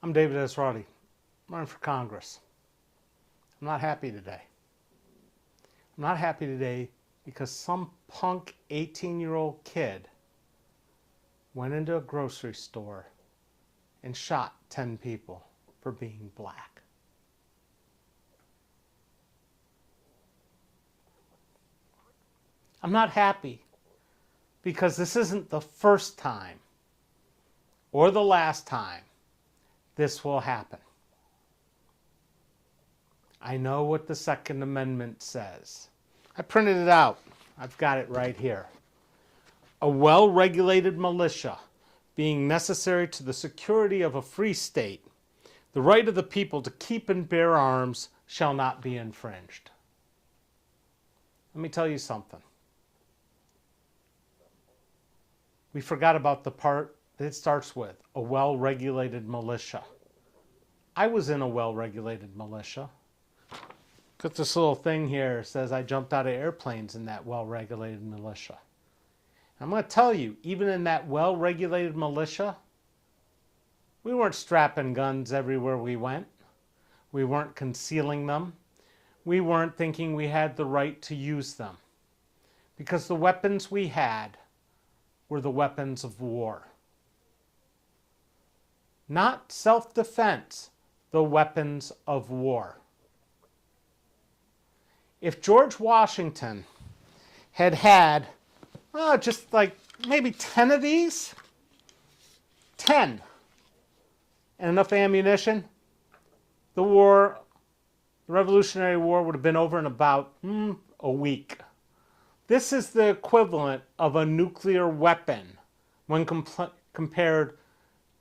I'm David Esrati. I'm running for Congress. I'm not happy today. I'm not happy today because some punk 18-year-old kid went into a grocery store and shot 10 people for being black. I'm not happy because this isn't the first time or the last time this will happen. I know what the Second Amendment says. I printed it out. I've got it right here. A well-regulated militia being necessary to the security of a free state, the right of the people to keep and bear arms shall not be infringed. Let me tell you something. We forgot about the part that it starts with, a well-regulated militia. I was in a well-regulated militia. Got this little thing here that says I jumped out of airplanes in that well-regulated militia. I'm going to tell you, even in that well-regulated militia, we weren't strapping guns everywhere we went. We weren't concealing them. We weren't thinking we had the right to use them. Because the weapons we had were the weapons of war. Not self-defense, the weapons of war. If George Washington had just like maybe 10 of these, 10, and enough ammunition, the Revolutionary War would have been over in about a week. This is the equivalent of a nuclear weapon when compared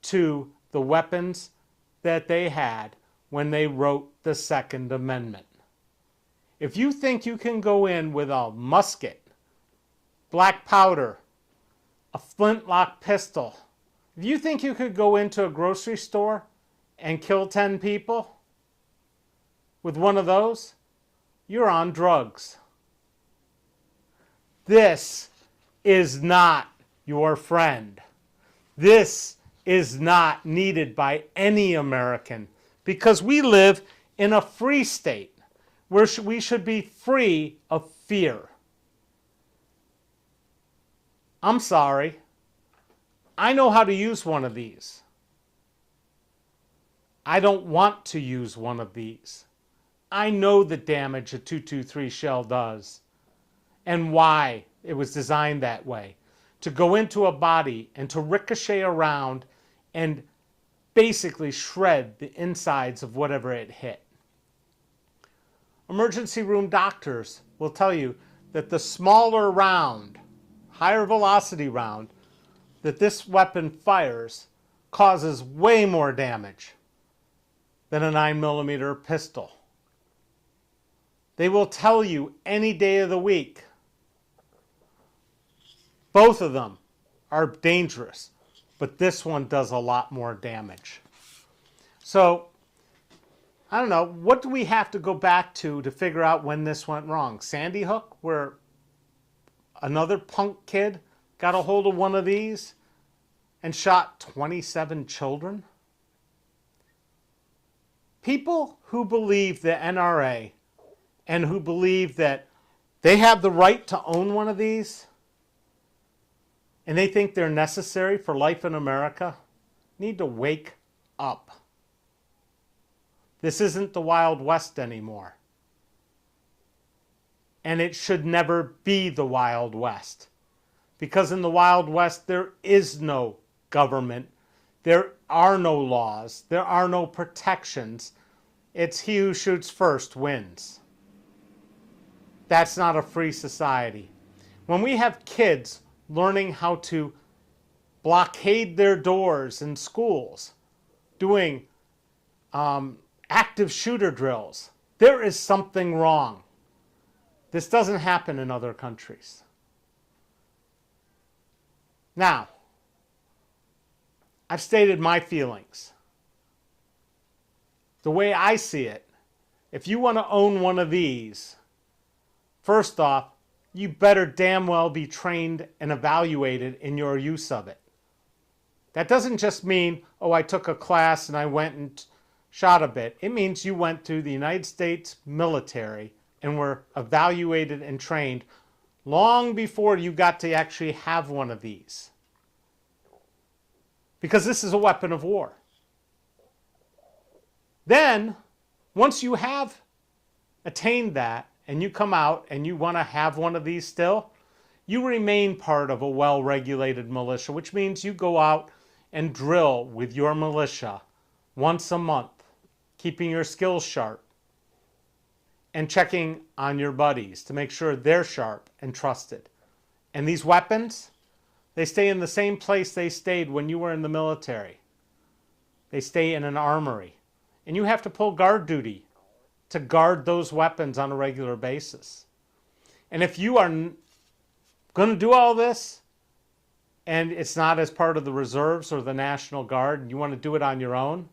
to the weapons that they had when they wrote the Second Amendment. If you think you can go in with a musket, black powder, a flintlock pistol, if you think you could go into a grocery store and kill 10 people with one of those, you're on drugs. This is not your friend. This is not needed by any American because we live in a free state where we should be free of fear. I'm sorry. I know how to use one of these. I don't want to use one of these. I know the damage a .223 shell does and why it was designed that way. To go into a body and to ricochet around and basically shred the insides of whatever it hit. Emergency room doctors will tell you that the smaller round, higher velocity round, that this weapon fires causes way more damage than a 9mm pistol. They will tell you any day of the week. Both of them are dangerous, but this one does a lot more damage. So, I don't know, what do we have to go back to figure out when this went wrong? Sandy Hook, where another punk kid got a hold of one of these and shot 27 children? People who believe the NRA and who believe that they have the right to own one of these and they think they're necessary for life in America need to wake up. This isn't the Wild West anymore. And it should never be the Wild West. Because in the Wild West, there is no government. There are no laws. There are no protections. It's he who shoots first wins. That's not a free society. When we have kids learning how to blockade their doors in schools, doing active shooter drills, there is something wrong. This doesn't happen in other countries. Now, I've stated my feelings. The way I see it, if you want to own one of these, first off, you better damn well be trained and evaluated in your use of it. That doesn't just mean, oh, I took a class and I went and shot a bit. It means you went through the United States military and were evaluated and trained long before you got to actually have one of these. Because this is a weapon of war. Then, once you have attained that and you come out and you want to have one of these still, you remain part of a well-regulated militia, which means you go out and drill with your militia once a month, keeping your skills sharp and checking on your buddies to make sure they're sharp and trusted. And these weapons, they stay in the same place they stayed when you were in the military. They stay in an armory. And you have to pull guard duty to guard those weapons on a regular basis. And if you are going to do all this, and it's not as part of the reserves or the National Guard, and you want to do it on your own,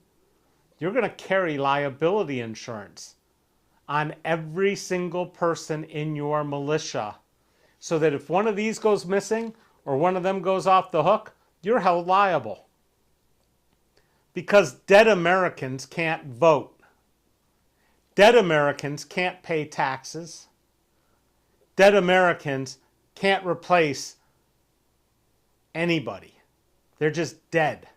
you're going to carry liability insurance on every single person in your militia, so that if one of these goes missing or one of them goes off the hook, you're held liable. Because dead Americans can't vote. Dead Americans can't pay taxes. Dead Americans can't replace anybody. They're just dead.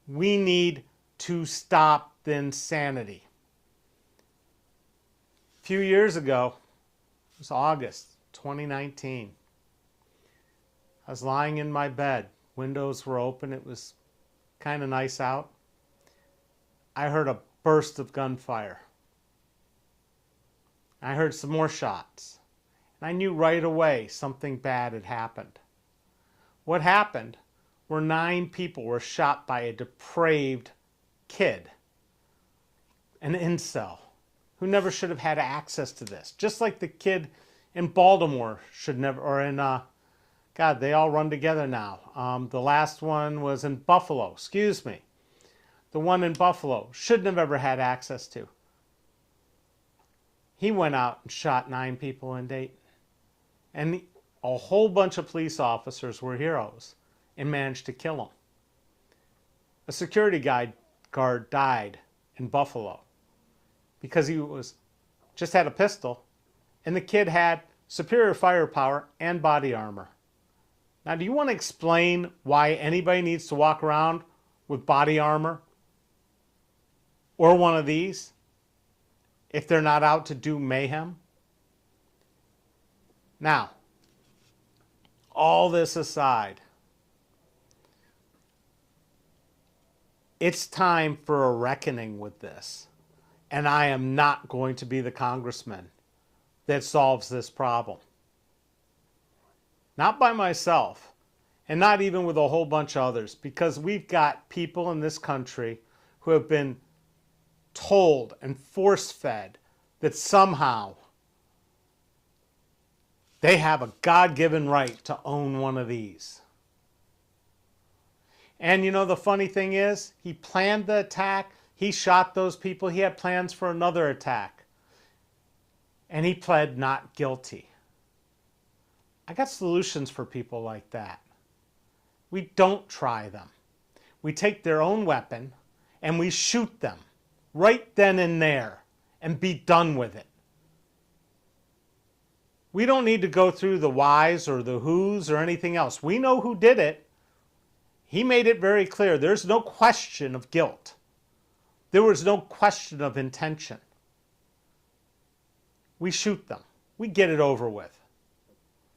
We need to stop the insanity. A few years ago, it was August 2019, I was lying in my bed. Windows were open. It was kind of nice out. I heard a burst of gunfire. I heard some more shots. And I knew right away something bad had happened. What happened were 9 people were shot by a depraved kid, an incel, who never should have had access to this. Just like the kid in Baltimore should never, or in, God, they all run together now. The last one was in Buffalo, excuse me. The one in Buffalo shouldn't have ever had access to. He went out and shot 9 people in Dayton. And a whole bunch of police officers were heroes and managed to kill him. A security guard died in Buffalo because he just had a pistol, and the kid had superior firepower and body armor. Now, do you want to explain why anybody needs to walk around with body armor or one of these if they're not out to do mayhem? Now, all this aside, it's time for a reckoning with this. And I am not going to be the congressman that solves this problem. Not by myself, and not even with a whole bunch of others, because we've got people in this country who have been told and force-fed that somehow they have a God-given right to own one of these. And you know, the funny thing is, he planned the attack, he shot those people, he had plans for another attack, and he pled not guilty. I got solutions for people like that. We don't try them. We take their own weapon and we shoot them right then and there and be done with it. We don't need to go through the whys or the whos or anything else. We know who did it. He made it very clear. There's no question of guilt. There was no question of intention. We shoot them. We get it over with.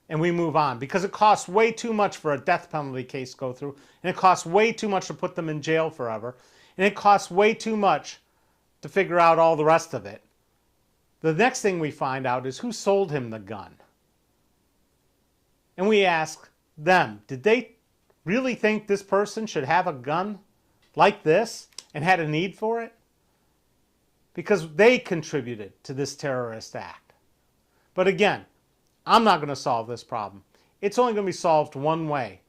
And we move on, because it costs way too much for a death penalty case to go through, and it costs way too much to put them in jail forever, and it costs way too much to figure out all the rest of it. The next thing we find out is who sold him the gun. And we ask them, did they really think this person should have a gun like this and had a need for it? Because they contributed to this terrorist act. But again, I'm not going to solve this problem. It's only going to be solved one way.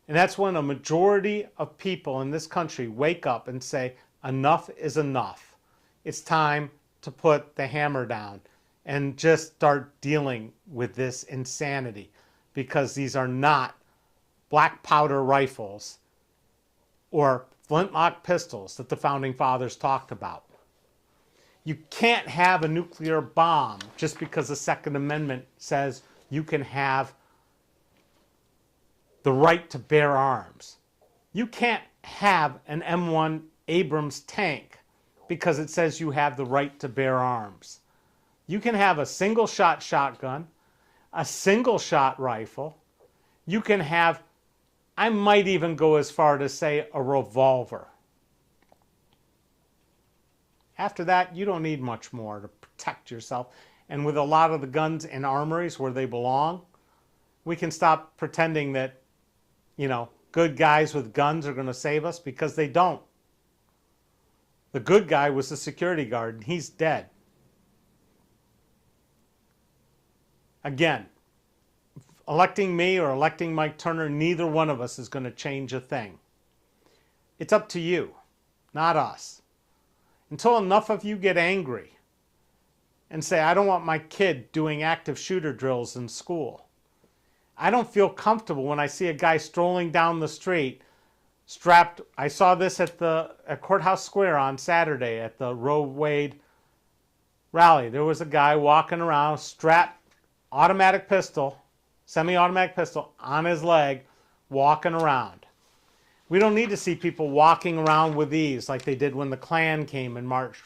And that's when a majority of people in this country wake up and say, enough is enough. It's time to put the hammer down and just start dealing with this insanity, because these are not black powder rifles or flintlock pistols that the Founding Fathers talked about. You can't have a nuclear bomb just because the Second Amendment says you can have the right to bear arms. You can't have an M1 Abrams tank because it says you have the right to bear arms. You can have a single-shot shotgun, a single-shot rifle. You can have, I might even go as far to say, a revolver. After that, you don't need much more to protect yourself. And with a lot of the guns in armories where they belong, we can stop pretending that, good guys with guns are going to save us, because they don't. The good guy was the security guard, and he's dead. Again, electing me or electing Mike Turner, neither one of us is going to change a thing. It's up to you, not us. Until enough of you get angry and say, I don't want my kid doing active shooter drills in school. I don't feel comfortable when I see a guy strolling down the street strapped. I saw this at Courthouse Square on Saturday at the Roe Wade rally. There was a guy walking around, strapped automatic pistol, semi-automatic pistol on his leg, walking around. We don't need to see people walking around with these like they did when the Klan came and marched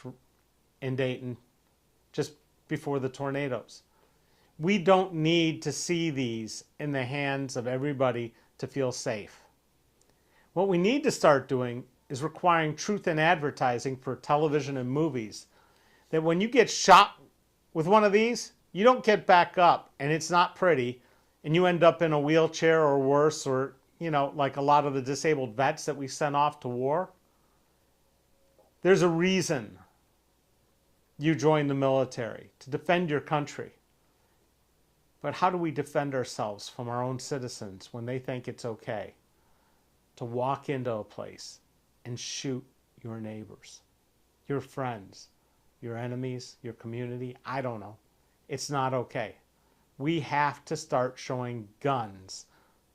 in Dayton just before the tornadoes. We don't need to see these in the hands of everybody to feel safe. What we need to start doing is requiring truth in advertising for television and movies. That when you get shot with one of these, you don't get back up, and it's not pretty, and you end up in a wheelchair or worse, or, like a lot of the disabled vets that we sent off to war. There's a reason you joined the military, to defend your country. But how do we defend ourselves from our own citizens when they think it's okay to walk into a place and shoot your neighbors, your friends, your enemies, your community? I don't know. It's not okay. We have to start showing guns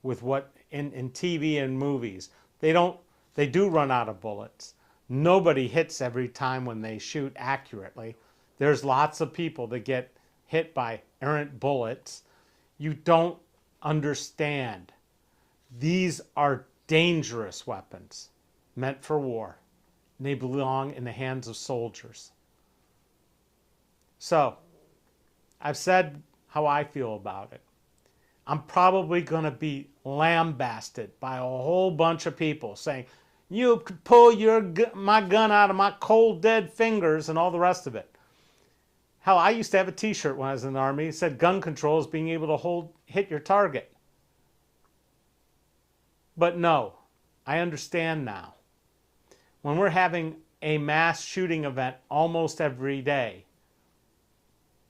with what in TV and movies. They do run out of bullets. Nobody hits every time when they shoot accurately. There's lots of people that get hit by errant bullets. You don't understand. These are dangerous weapons meant for war. And they belong in the hands of soldiers. So, I've said how I feel about it. I'm probably going to be lambasted by a whole bunch of people saying, you could pull my gun out of my cold, dead fingers and all the rest of it. Hell, I used to have a t-shirt when I was in the Army. It said gun control is being able to hit your target. But no, I understand now. When we're having a mass shooting event almost every day,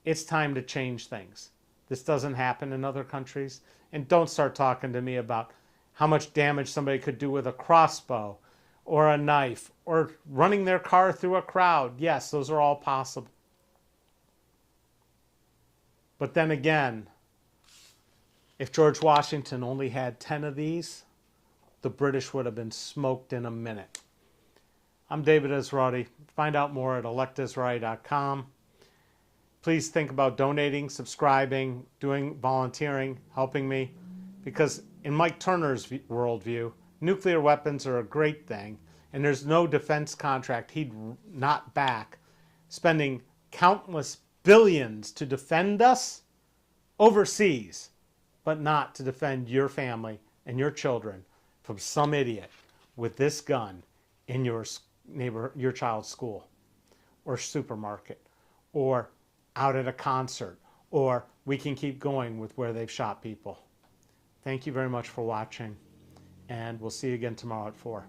it's time to change things. This doesn't happen in other countries. And don't start talking to me about how much damage somebody could do with a crossbow or a knife or running their car through a crowd. Yes, those are all possible. But then again, if George Washington only had 10 of these, the British would have been smoked in a minute. I'm David Esrati. Find out more at electesrati.com. Please think about donating, subscribing, doing volunteering, helping me. Because in Mike Turner's worldview, nuclear weapons are a great thing, and there's no defense contract he'd not back, spending countless billions to defend us overseas, but not to defend your family and your children from some idiot with this gun in your child's school or supermarket or out at a concert, or we can keep going with where they've shot people. Thank you very much for watching, and we'll see you again tomorrow at 4.